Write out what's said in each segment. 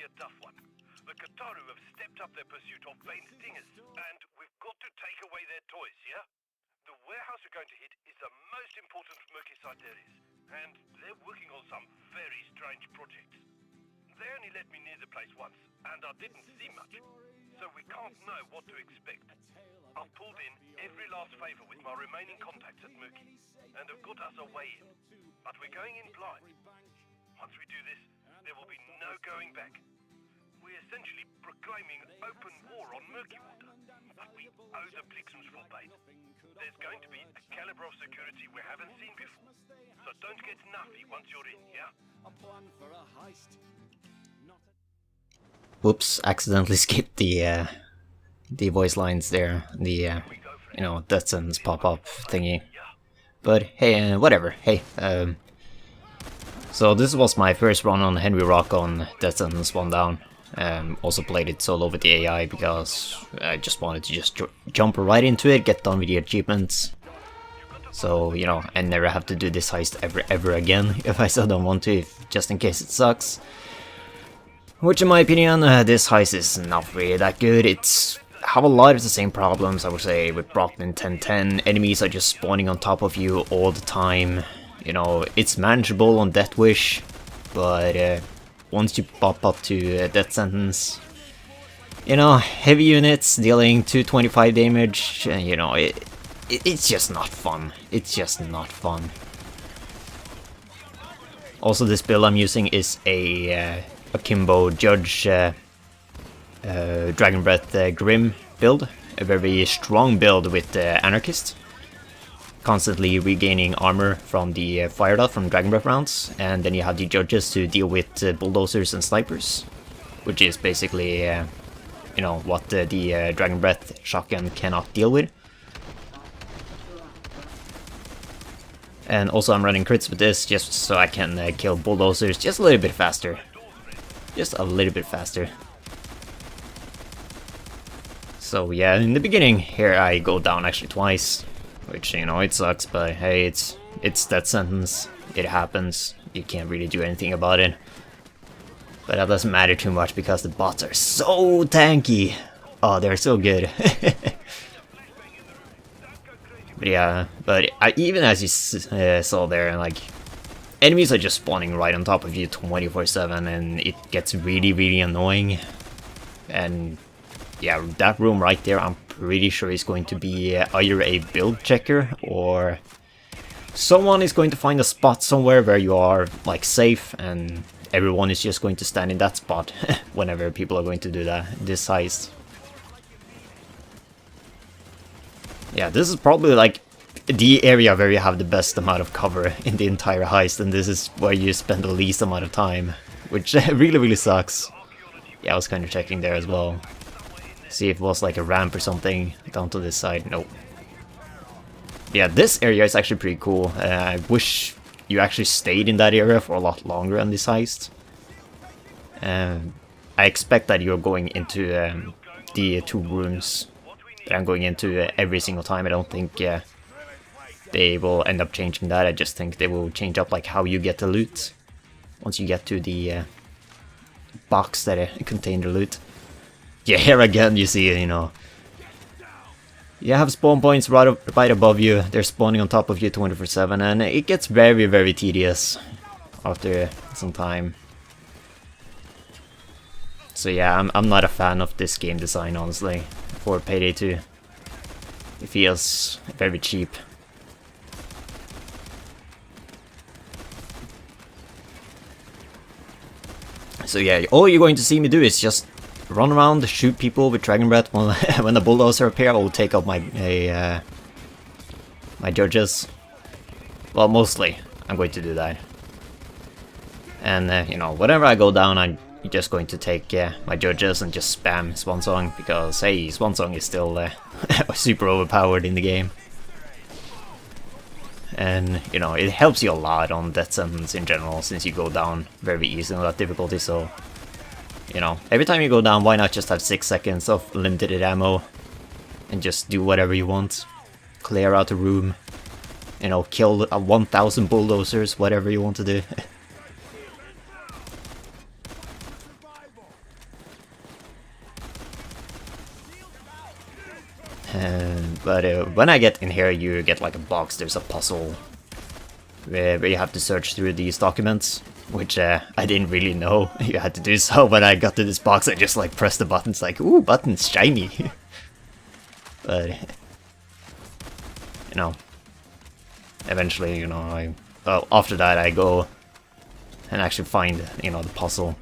be a tough one. The Kataru have stepped up their pursuit of Bane's dingers, and we've got to take away their toys, yeah? The warehouse we're going to hit is the most important Murky site there is, and they're working on some very strange projects. They only let me near the place once, and I didn't see much, so we can't know what to expect. I've pulled in every last favor with my remaining contacts at Murky, and have got us a way in, but we're going in blind. Once we do this, there will be no going back. We're essentially proclaiming open war on Murky Water, but we owe the Blixens for bait. There's going to be a caliber of security we haven't seen before, so don't get nuffy once you're in, yeah? A plan for a heist. Whoops, accidentally skipped the voice lines there, the you know, death sentence pop-up thingy. But hey, whatever. Hey, so this was my first run on Henry Rock on Death Sentence 1 Down. Also played it solo with the AI because I just wanted to just jump right into it, get done with the achievements. So, you know, I never have to do this heist ever again if I still don't want to, just in case it sucks. Which in my opinion, this heist is not really that good. It's have a lot of the same problems, I would say, with Brockman 1010. Enemies are just spawning on top of you all the time. You know, it's manageable on Death Wish, but once you pop up to Death Sentence, you know, heavy units dealing 225 damage, you know, it's just not fun. It's just not fun. Also, this build I'm using is a Akimbo Judge Dragon Breath Grim build, a very strong build with Anarchist, constantly regaining armor from the fire dot from Dragon Breath rounds, and then you have the judges to deal with bulldozers and snipers, which is basically, you know, what the Dragon Breath shotgun cannot deal with. And also I'm running crits with this just so I can kill bulldozers just a little bit faster. Just a little bit faster. So yeah, in the beginning here I go down actually twice, which, you know, it sucks, but hey, it's Death Sentence. It happens. You can't really do anything about it. But that doesn't matter too much because the bots are so tanky. Oh, they're so good. But yeah, even as you saw there, like, enemies are just spawning right on top of you 24/7, and it gets really annoying. And yeah, that room right there, I'm pretty sure is going to be either a build checker or someone is going to find a spot somewhere where you are like safe, and everyone is just going to stand in that spot whenever people are going to do this heist. Yeah, this is probably like the area where you have the best amount of cover in the entire heist, and this is where you spend the least amount of time, which really sucks. Yeah, I was kind of checking there as well. See if it was like a ramp or something down to this side. Nope. Yeah, this area is actually pretty cool. I wish you actually stayed in that area for a lot longer on this heist. I expect that you're going into the two rooms that I'm going into every single time. I don't think they will end up changing that. I just think they will change up like how you get the loot once you get to the box that contained the loot. Yeah, here again you see, you know, you have spawn points right above you. They're spawning on top of you 24/7, and it gets very tedious after some time. So yeah, I'm not a fan of this game design, honestly, for Payday 2. It feels very cheap. So yeah, all you're going to see me do is just run around, shoot people with Dragon Breath. When the bulldozer appear, I will take out my judges. Well, mostly I'm going to do that. And you know, whenever I go down, I'm just going to take my judges and just spam Swan Song, because hey, Swan Song is still super overpowered in the game. And you know, it helps you a lot on Death Sentence in general, since you go down very easy on that difficulty. So, you know, every time you go down, why not just have 6 seconds of limited ammo and just do whatever you want? Clear out a room, you know, kill 1,000 bulldozers, whatever you want to do. But when I get in here, you get like a box. There's a puzzle where you have to search through these documents, which I didn't really know you had to do. So when I got to this box, I just like pressed the buttons, like, ooh, buttons, shiny. But you know, eventually, you know, after that I go and actually find, you know, the puzzle.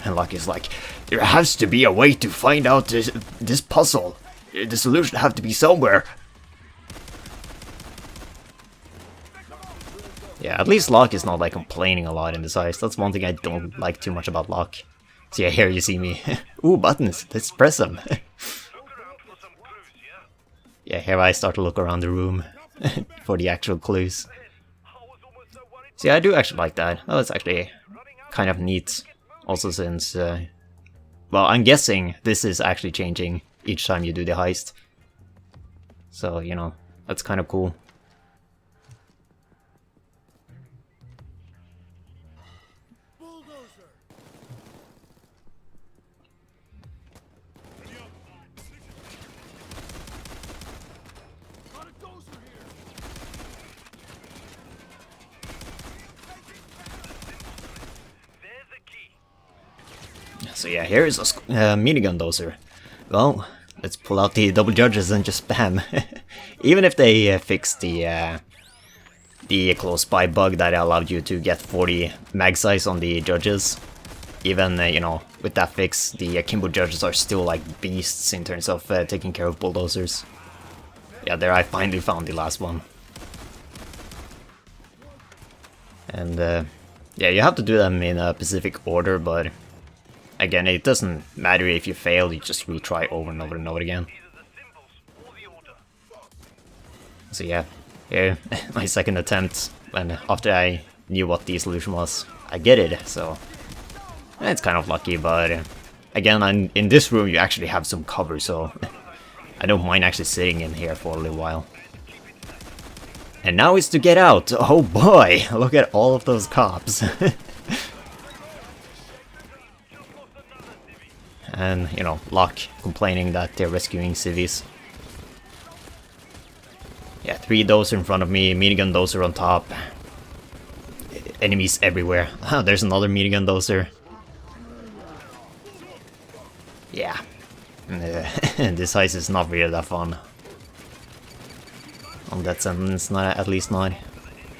And Lucky's like, there has to be a way to find out this puzzle. The solution have to be somewhere. Yeah, at least Locke is not like complaining a lot in this heist. That's one thing I don't like too much about Locke. So yeah, here you see me. Ooh, buttons, let's press them. Yeah, here I start to look around the room for the actual clues. See, I do actually like that. That was actually kind of neat. Also since, well, I'm guessing this is actually changing each time you do the heist. So, you know, that's kind of cool. So yeah, here is a minigun dozer. Well, let's pull out the double judges and just spam. Even if they fixed the close by bug that allowed you to get 40 mag size on the judges, even you know, with that fix, the Kimbo judges are still like beasts in terms of taking care of bulldozers. Yeah, there I finally found the last one. And yeah, you have to do them in a specific order, but again, it doesn't matter if you fail, you just retry over and over and over again. So yeah, here, my second attempt, and after I knew what the solution was, I get it, so it's kind of lucky, but again, in this room you actually have some cover, so I don't mind actually sitting in here for a little while. And now it's to get out! Oh boy, look at all of those cops! And, you know, Locke complaining that they're rescuing civvies. Yeah, 3 dozer in front of me, minigun dozer on top. Enemies everywhere. Oh, there's another minigun dozer. Yeah. This heist is not really that fun. On that sentence, not, at least not.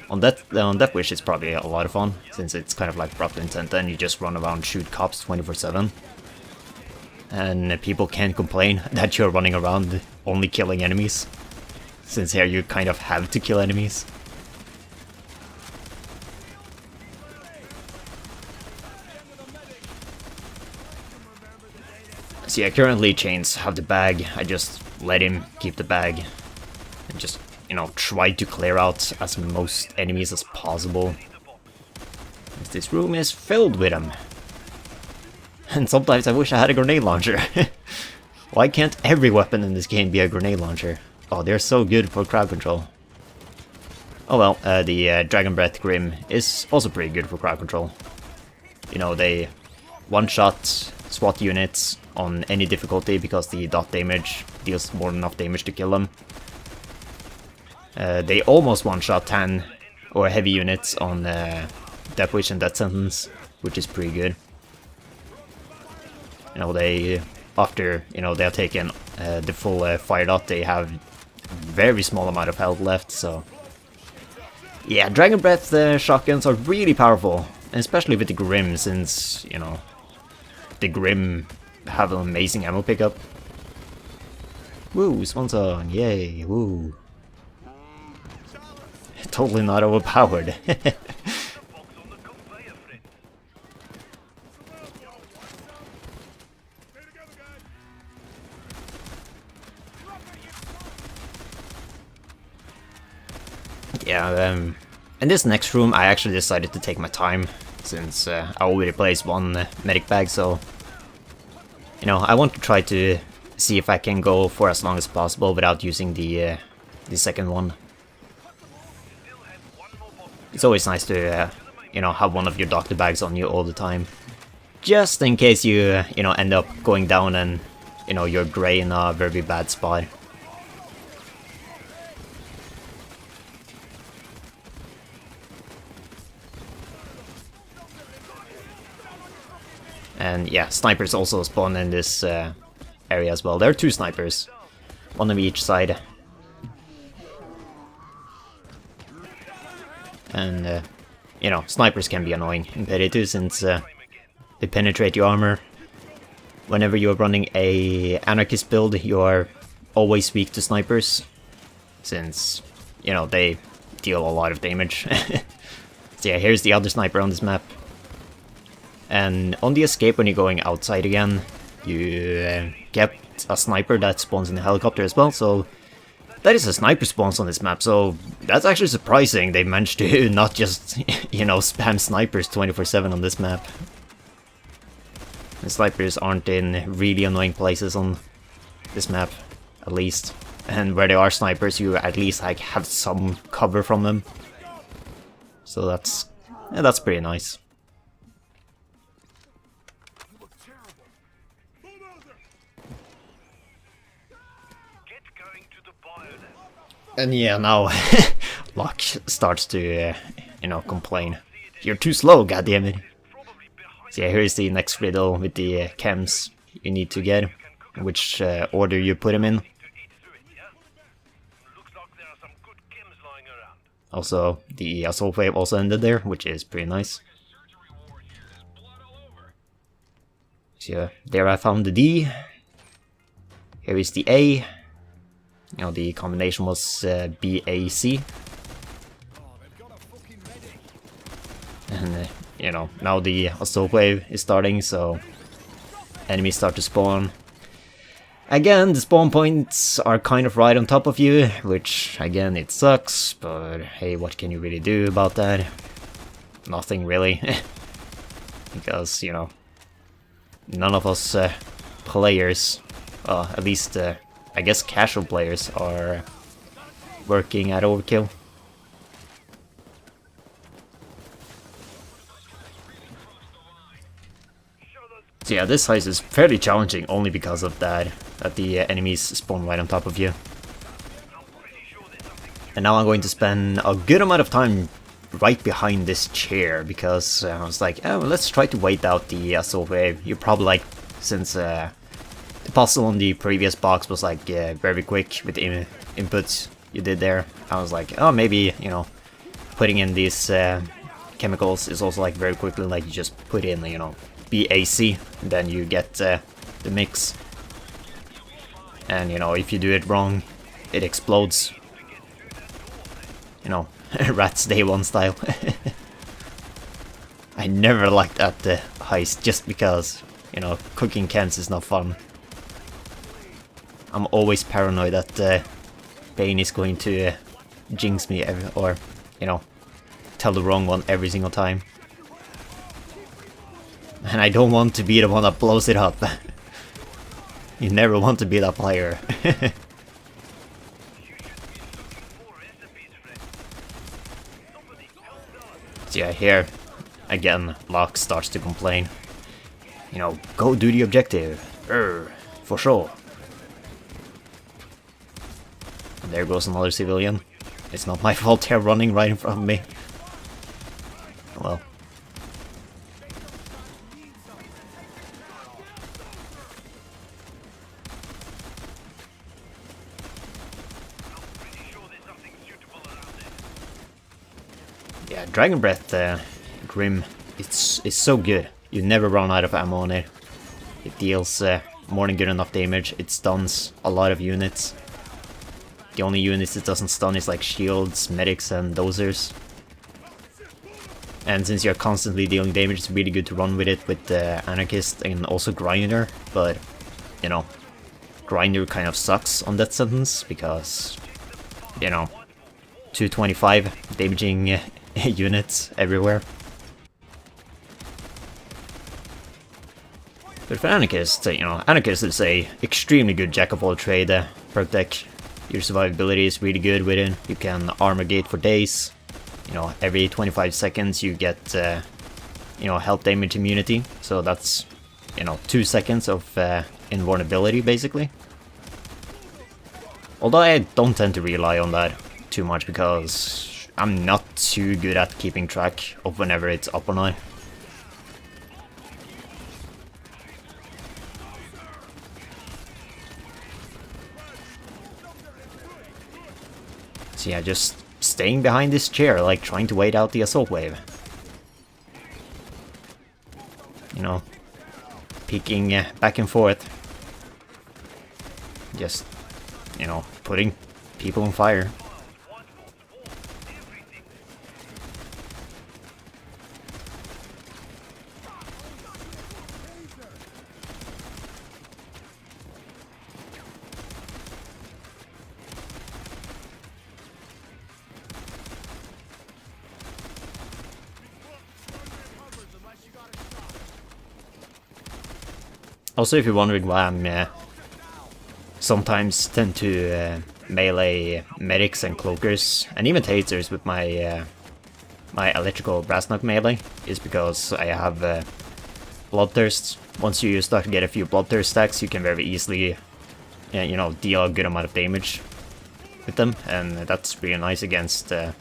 On that wish, it's probably a lot of fun, since it's kind of like proper intent, and you just run around and shoot cops 24/7. And people can't complain that you're running around only killing enemies, since here you kind of have to kill enemies. So yeah, currently Chains have the bag. I just let him keep the bag and just, you know, try to clear out as most enemies as possible. This room is filled with them. And sometimes I wish I had a grenade launcher. Why can't every weapon in this game be a grenade launcher? Oh, they're so good for crowd control. Oh well, the Dragon Breath Grim is also pretty good for crowd control. You know, they one-shot SWAT units on any difficulty because the dot damage deals more than enough damage to kill them. They almost one-shot 10 or heavy units on Death Wish and Death Sentence, which is pretty good. You know, they, after, you know, they have taken the full fire dot, they have very small amount of health left, so... Yeah, Dragon Breath shotguns are really powerful, especially with the Grim, since, you know, the Grim have an amazing ammo pickup. Woo, Swanson, yay, woo. Totally not overpowered. Yeah, in this next room I actually decided to take my time, since I already placed one medic bag, so... You know, I want to try to see if I can go for as long as possible without using the second one. It's always nice to, you know, have one of your doctor bags on you all the time. Just in case you, you know, end up going down and you know, you're gray in a very bad spot. And yeah, snipers also spawn in this area as well. There are 2 snipers, one on each side. And you know, snipers can be annoying in Payday 2 since they penetrate your armor. Whenever you're running a anarchist build, you are always weak to snipers, since, you know, they deal a lot of damage. So yeah, here's the other sniper on this map. And on the escape, when you're going outside again, you get a sniper that spawns in the helicopter as well, so that is a sniper spawns on this map, so that's actually surprising. They managed to not just, you know, spam snipers 24/7 on this map. The snipers aren't in really annoying places on this map, at least. And where there are snipers, you at least like have some cover from them. So that's pretty nice. And yeah, now Locke starts to, you know, complain. You're too slow, goddammit. So yeah, here's the next riddle with the chems you need to get, which order you put them in. Also, the assault wave also ended there, which is pretty nice. So yeah, there I found the D. Here is the A. You know, the combination was BAC. And, you know, now the assault wave is starting, so enemies start to spawn. Again, the spawn points are kind of right on top of you, which, again, it sucks, but hey, what can you really do about that? Nothing, really. Because, you know, none of us players, at least I guess casual players, are working at overkill. So yeah, this heist is fairly challenging only because of that the enemies spawn right on top of you. And now I'm going to spend a good amount of time right behind this chair, because I was like, oh, well, let's try to wait out the assault wave. You're probably like, since the puzzle on the previous box was like very quick with the inputs you did there, I was like, oh, maybe, you know, putting in these chemicals is also like very quickly, like you just put in, you know, BAC, and then you get the mix. And, you know, if you do it wrong, it explodes. You know, Rats Day 1 style. I never liked that heist, just because, you know, cooking cans is not fun. I'm always paranoid that Bane is going to jinx me, or, you know, tell the wrong one every single time. And I don't want to be the one that blows it up. You never want to be that player. So yeah, here, again, Locke starts to complain. You know, go do the objective. For sure. And there goes another civilian. It's not my fault they're running right in front of me. Well. Yeah, Dragon Breath Grim, it's so good. You never run out of ammo on it. It deals more than good enough damage. It stuns a lot of units. The only units it doesn't stun is like shields, medics, and dozers. And since you're constantly dealing damage, it's really good to run with it with Anarchist and also Grinder. But, you know, Grinder kind of sucks on that sentence because, you know, 225 damaging units everywhere. But for Anarchist, you know, Anarchist is a extremely good jack-of-all-trade perk deck. Your survivability is really good with it. You can armor gate for days. You know, every 25 seconds you get, you know, health damage immunity. So that's you know, 2 seconds of invulnerability, basically. Although I don't tend to rely on that too much because I'm not too good at keeping track of whenever it's up or not. So yeah, just staying behind this chair, like trying to wait out the assault wave. You know, peeking back and forth. Just, you know, putting people on fire. Also, if you're wondering why I'm sometimes tend to melee medics and cloakers and even tasers with my my electrical brass knuck melee, is because I have bloodthirst. Once you start to get a few bloodthirst stacks, you can very easily, you know, deal a good amount of damage with them, and that's really nice against, you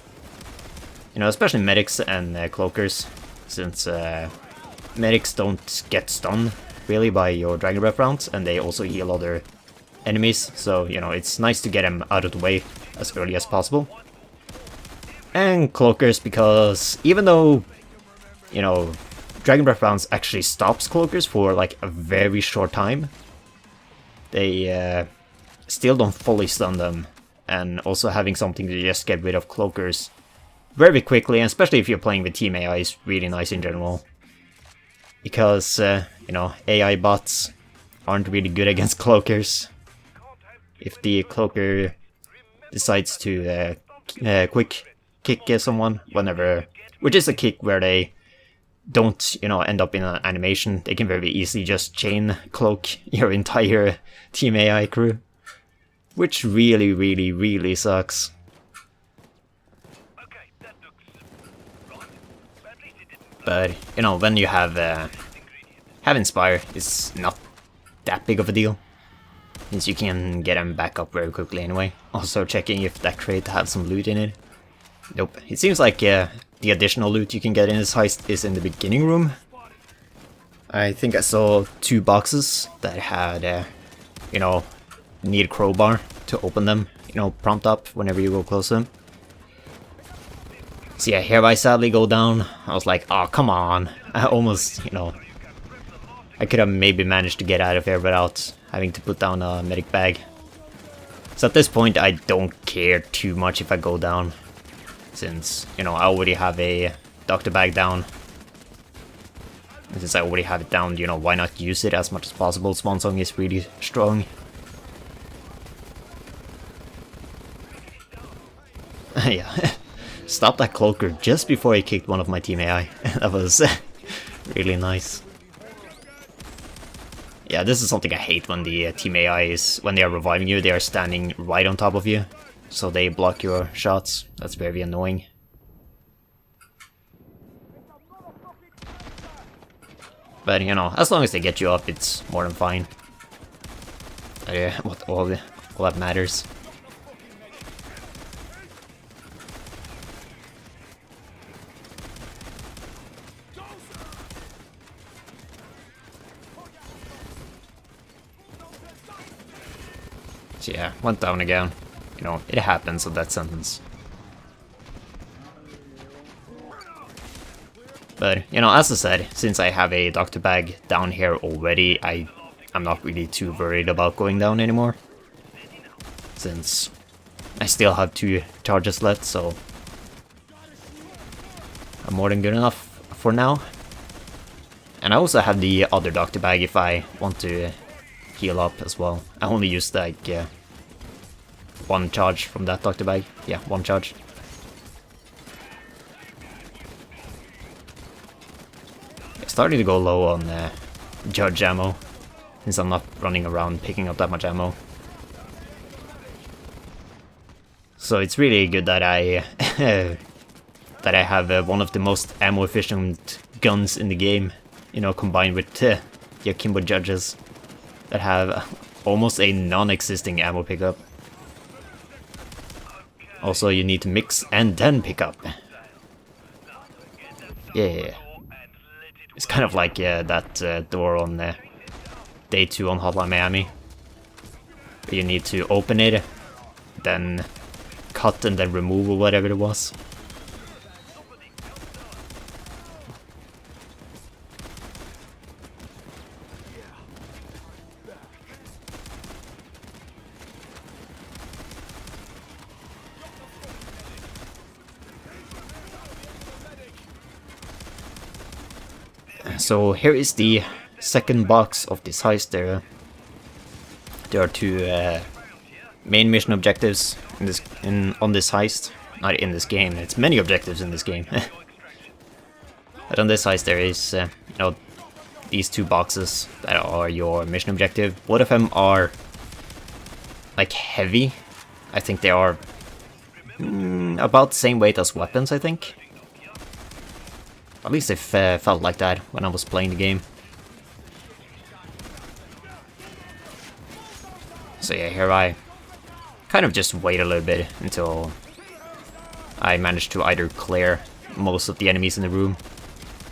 know, especially medics and cloakers, since medics don't get stunned really by your Dragon Breath rounds, and they also heal other enemies, so, you know, it's nice to get them out of the way as early as possible. And cloakers, because even though, you know, Dragon Breath rounds actually stops cloakers for like a very short time, they still don't fully stun them, and also having something to just get rid of cloakers very quickly, and especially if you're playing with team AI, is really nice in general. Because, you know, AI bots aren't really good against cloakers. If the cloaker decides to quick kick someone whenever, which is a kick where they don't, you know, end up in an animation, they can very easily just chain cloak your entire team AI crew, which really, really, really sucks. But, you know, when you have Inspire, it's not that big of a deal, since you can get them back up very quickly anyway. Also checking if that crate had some loot in it. Nope. It seems like the additional loot you can get in this heist is in the beginning room. I think I saw 2 boxes that had, you know, need crowbar to open them, you know, prompt up whenever you go close to them. So yeah, here I sadly go down. I was like, oh, come on. I almost, you know, I could have maybe managed to get out of here without having to put down a medic bag. So at this point, I don't care too much if I go down, since, you know, I already have a doctor bag down. And since I already have it down, you know, why not use it as much as possible? Swan Song is really strong. Yeah. Stop that cloaker just before he kicked one of my team AI. That was really nice. Yeah, this is something I hate when the team AI is, when they are reviving you, they are standing right on top of you, so they block your shots. That's very annoying. But, you know, as long as they get you up, it's more than fine. What all that matters. So yeah, went down again. You know, it happens in that sentence. But, you know, as I said, since I have a doctor bag down here already, I'm not really too worried about going down anymore. Since I still have 2 charges left, so I'm more than good enough for now. And I also have the other doctor bag if I want to heal up as well. I only used like 1 charge from that doctor bag. Yeah, 1 charge. It's starting to go low on judge ammo, since I'm not running around picking up that much ammo. So it's really good that I that I have one of the most ammo efficient guns in the game, you know, combined with the akimbo judges that have almost a non-existing ammo pickup. Also, you need to mix and then pick up. Yeah. It's kind of like that door on day 2 on Hotline Miami. You need to open it, then cut and then remove or whatever it was. So here is the second box of this heist. There are 2 main mission objectives on this heist. Not in this game. It's many objectives in this game. But on this heist there is you know, these 2 boxes that are your mission objective. Both of them are like heavy. I think they are about the same weight as weapons, I think. At least it felt like that when I was playing the game. So yeah, here I kind of just wait a little bit until I manage to either clear most of the enemies in the room,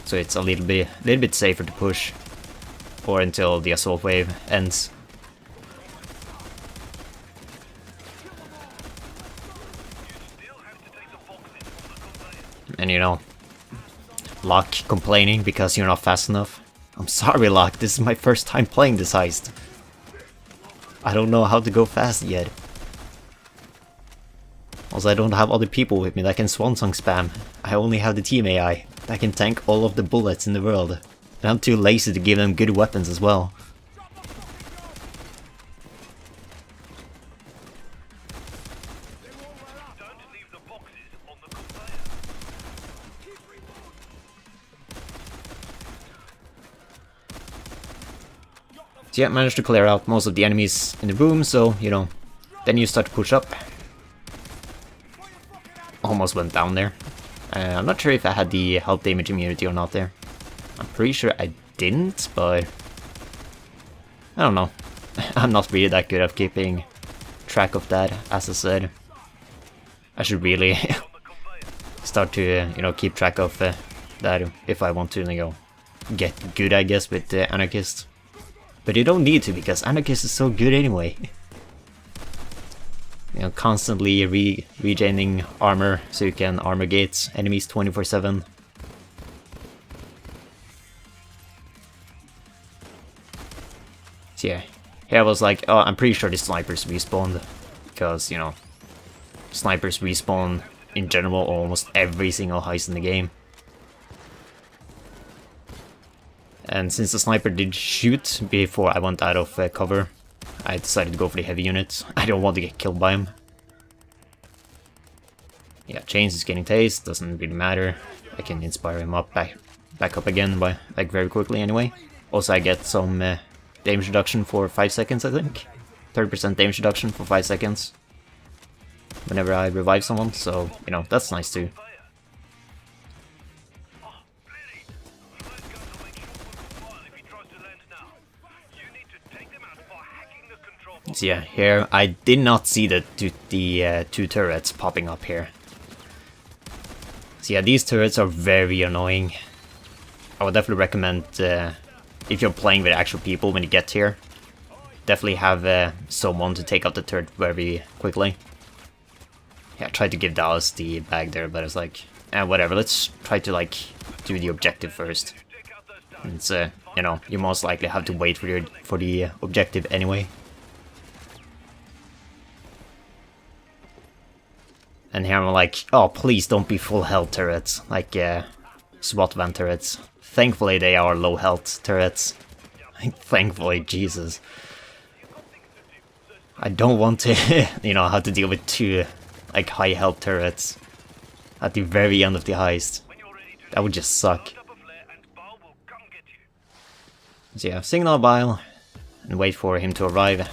so it's a little bit safer to push, or until the assault wave ends. And you know, Locke complaining because you're not fast enough. I'm sorry, Locke, this is my first time playing this heist. I don't know how to go fast yet. Also, I don't have other people with me that can swansong spam. I only have the team AI that can tank all of the bullets in the world. And I'm too lazy to give them good weapons as well. So yeah, managed to clear out most of the enemies in the room, so, you know, then you start to push up. Almost went down there. I'm not sure if I had the health damage immunity or not there. I'm pretty sure I didn't, but I don't know. I'm not really that good at keeping track of that, as I said. I should really start to, you know, keep track of that if I want to, you know, get good, I guess, with Anarchist. But you don't need to, because Anarchist is so good anyway. You know, constantly regaining armor, so you can armor gate enemies 24/7. So yeah, here I was like, oh, I'm pretty sure the snipers respawned, because, you know, snipers respawn in general almost every single heist in the game. And since the sniper did shoot before I went out of cover, I decided to go for the heavy unit. I don't want to get killed by him. Yeah, Chains is getting tased, doesn't really matter. I can inspire him up back up again by like very quickly anyway. Also, I get some damage reduction for 5 seconds, I think. 30% damage reduction for 5 seconds whenever I revive someone, so, you know, that's nice too. So yeah, here I did not see the 2 turrets popping up here. So yeah, these turrets are very annoying. I would definitely recommend, if you're playing with actual people when you get here, definitely have someone to take out the turret very quickly. Yeah, I tried to give Dallas the bag there, but it's like, whatever, let's try to like do the objective first. It's, you know, you most likely have to wait for the objective anyway. And here I'm like, oh, please don't be full health turrets, like SWAT van turrets. Thankfully they are low health turrets. Thankfully, Jesus. I don't want to, you know, have to deal with 2 like high health turrets at the very end of the heist. That would just suck. So yeah, signal Bile and wait for him to arrive.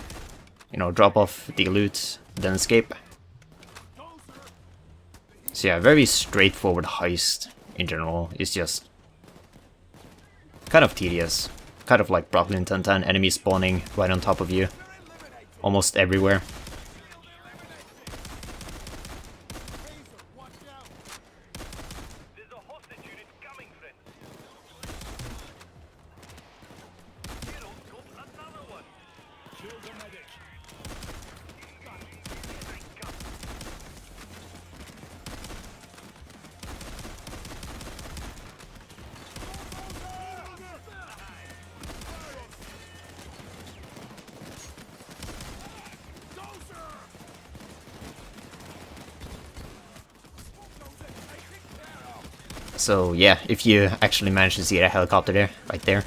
You know, drop off the loot, then escape. So yeah, very straightforward heist in general. It's just kind of tedious, kind of like Brooklyn 1010, enemies spawning right on top of you. Almost everywhere. There's a hostage unit coming, friends. Hero's got another one. Kill the medic. So yeah, if you actually manage to see a helicopter there, right there,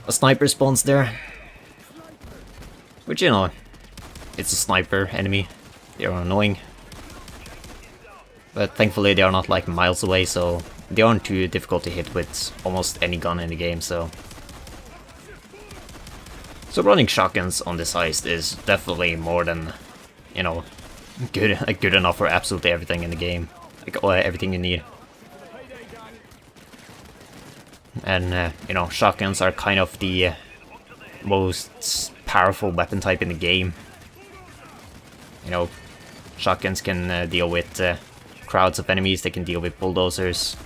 a sniper spawns there. Which, you know, it's a sniper enemy. They are annoying. But thankfully they are not like miles away, so they aren't too difficult to hit with almost any gun in the game, so... So running shotguns on this heist is definitely more than, you know, good enough for absolutely everything in the game. Like, everything you need. And, you know, shotguns are kind of the most powerful weapon type in the game. You know, shotguns can deal with crowds of enemies, they can deal with bulldozers.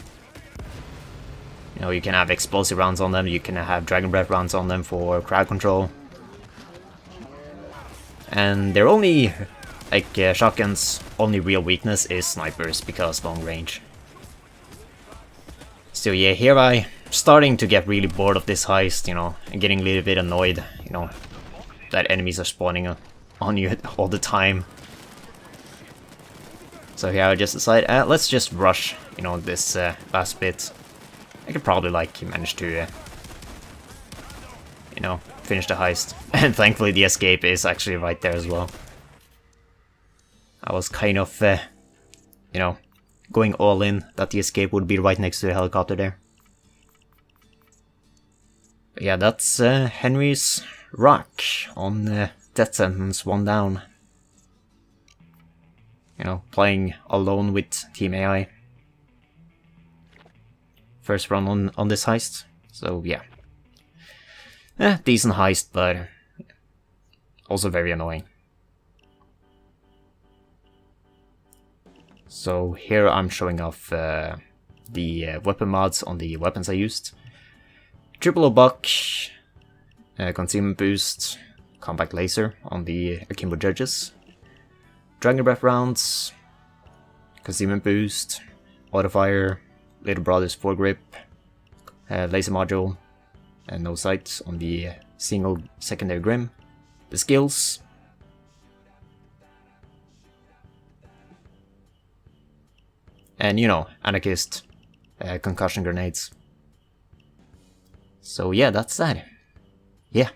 You know, you can have explosive rounds on them, you can have dragon breath rounds on them for crowd control. And their only, like, shotguns' only real weakness is snipers, because long range. So yeah, here I'm starting to get really bored of this heist, you know, and getting a little bit annoyed, you know, that enemies are spawning on you all the time. So yeah, I just decided, let's just rush, you know, this last bit. I could probably, like, manage to, you know, finish the heist. And thankfully the escape is actually right there as well. I was kind of, you know, going all in that the escape would be right next to the helicopter there. But yeah, that's Henry's Rock on Death Sentence 1 down. You know, playing alone with Team AI. First run on this heist, so yeah. Decent heist, but also very annoying. So here I'm showing off the weapon mods on the weapons I used. Triple buck, concealment boost, compact laser on the Akimbo Judges, Dragon Breath rounds, concealment boost, auto fire, Little Brother's foregrip, laser module, and no sights on the single secondary Grim, the skills, and, you know, Anarchist, concussion grenades. So yeah, that's that. Yeah.